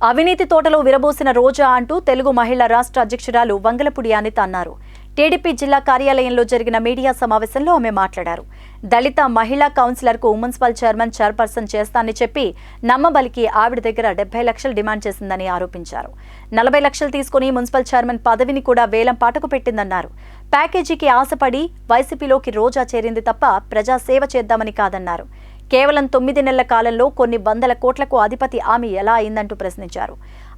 అవినీతి తోటలో విరబోసిన రోజా అంటూ తెలుగు మహిళా రాష్ట్ర అధ్యక్షురాలు వంగలపూడి అనిత అన్నారు. టీడీపీ జిల్లా కార్యాలయంలో జరిగిన మీడియా సమావేశంలో ఆమె మాట్లాడారు. దళిత మహిళా కౌన్సిలర్కు మున్సిపల్ చైర్పర్సన్ చేస్తానని చెప్పి నమ్మబలికి ఆవిడ దగ్గర 70 లక్షలు డిమాండ్ చేసిందని ఆరోపించారు. 40 లక్షలు తీసుకుని మున్సిపల్ చైర్మన్ పదవిని కూడా వేలం పాటకు పెట్టిందన్నారు. ప్యాకేజీకి ఆశపడి వైసీపీలోకి రోజా చేరింది తప్ప ప్రజా సేవ చేద్దామని కాదన్నారు. కేవలం 9 నెలల కాలంలో కొన్ని వందల కోట్లకు అధిపతి ఆమె ఎలా అయిందంటూ ప్రశ్నించారు.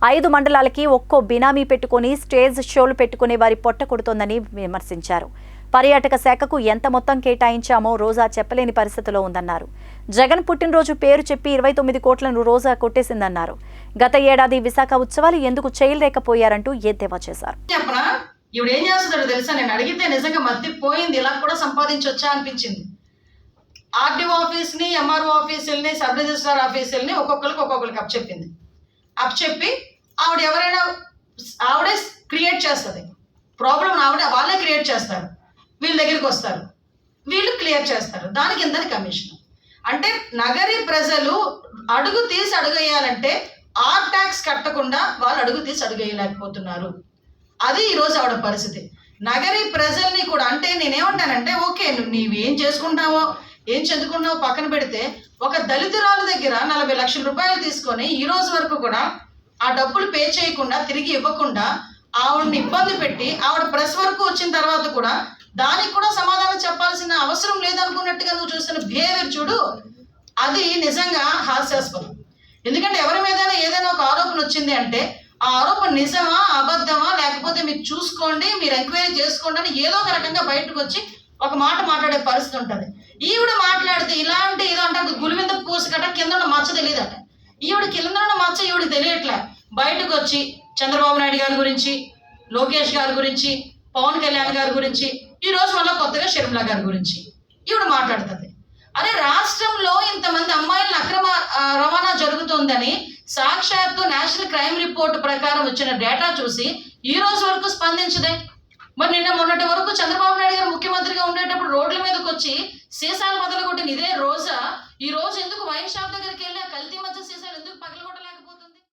5 మండలాలకి ఒక్కో బినామీ పెట్టుకుని స్టేజ్ షోలు పెట్టుకునే వారి పొట్ట కొడుతోందని విమర్శించారు. పర్యాటక శాఖకు ఎంత మొత్తం కేటాయించామో రోజా చెప్పలేని పరిస్థితిలో ఉందన్నారు. జగన్ పుట్టినరోజు పేరు చెప్పి 29 కోట్లను రోజా కొట్టేసిందన్నారు. గత ఏడాది విశాఖ ఉత్సవాలు ఎందుకు చేయలేకపోయారంటూ ఎద్దేవా చేశారు. ఇప్పుడు ఏం చేస్తుందో తెలుసా, నేను అడిగితే నిజంగా మధ్య పోయింది, ఇలా కూడా సంపాదించొచ్చా అనిపించింది. ఆర్డీఓ ఆఫీస్ని, ఎంఆర్ఓ ఆఫీసుల్ని, సబ్ రిజిస్ట్రార్ ఆఫీసుల్ని ఒక్కొక్కరికి అప్పచెప్పి ఆవిడే క్రియేట్ చేస్తుంది ప్రాబ్లం. వాళ్ళే క్రియేట్ చేస్తారు, వీళ్ళ దగ్గరికి వస్తారు, వీళ్ళు క్లియర్ చేస్తారు. దానికి ఎంతని కమిషన్ అంటే నగరి ప్రజలు అడుగు తీసి అడుగేయాలంటే ఆర్ ట్యాక్స్ కట్టకుండా వాళ్ళు అడుగు తీసి అడుగేయలేకపోతున్నారు. అది ఈరోజు ఆవిడ పరిస్థితి. నగరి ప్రజల్ని కూడా అంటే నేనేమంటానంటే, ఓకే నీవేం చేసుకుంటావో ఏం చదువుకున్నావో పక్కన పెడితే, ఒక దళితురాలు దగ్గర 40 లక్షల రూపాయలు తీసుకొని ఈ రోజు వరకు కూడా ఆ డబ్బులు పే చేయకుండా, తిరిగి ఇవ్వకుండా ఆవిడని ఇబ్బంది పెట్టి, ఆవిడ ప్రెస్ వరకు వచ్చిన తర్వాత కూడా దానికి కూడా సమాధానం చెప్పాల్సిన అవసరం లేదనుకున్నట్టుగా నువ్వు చూస్తున్న బిహేవియర్ చూడు, అది నిజంగా హాస్యాస్పదం. ఎందుకంటే ఎవరి మీద ఏదైనా ఒక ఆరోపణ వచ్చింది అంటే ఆ ఆరోపణ నిజమా అబద్ధమా లేకపోతే మీరు చూసుకోండి, మీరు ఎంక్వైరీ చేసుకోండి అని ఏదో ఒక రకంగా బయటకు వచ్చి ఒక మాట మాట్లాడే పరిస్థితి ఉంటుంది. ఈవిడ మాట్లాడితే ఇలాంటి ఏదో అంటే గులి మీద పూసకట కింద ఉన్న మచ్చ తెలియదట. ఈవిడ కింద ఉన్న మచ్చ ఈవిడికి తెలియట్లే. బయటకు వచ్చి చంద్రబాబు నాయుడు గారి గురించి, లోకేష్ గారి గురించి, పవన్ కళ్యాణ్ గారి గురించి, ఈరోజు మళ్ళీ కొత్తగా షర్మిల గారి గురించి ఈవిడ మాట్లాడుతుంది. అరే రాష్ట్రంలో ఇంతమంది అమ్మాయిలను అక్రమ రవాణా జరుగుతుందని సాక్షాత్తు నేషనల్ క్రైమ్ రిపోర్ట్ ప్రకారం వచ్చిన డేటా చూసి ఈ రోజు వరకు స్పందించదే. మరి నిన్న మొన్నటి వరకు చంద్రబాబు నాయుడు గారు ముఖ్యమంత్రిగా ఉండేటప్పుడు రోడ్ల మీదకి వచ్చి సీసాలు మొదలుకొట్టిన ఇదే రోజా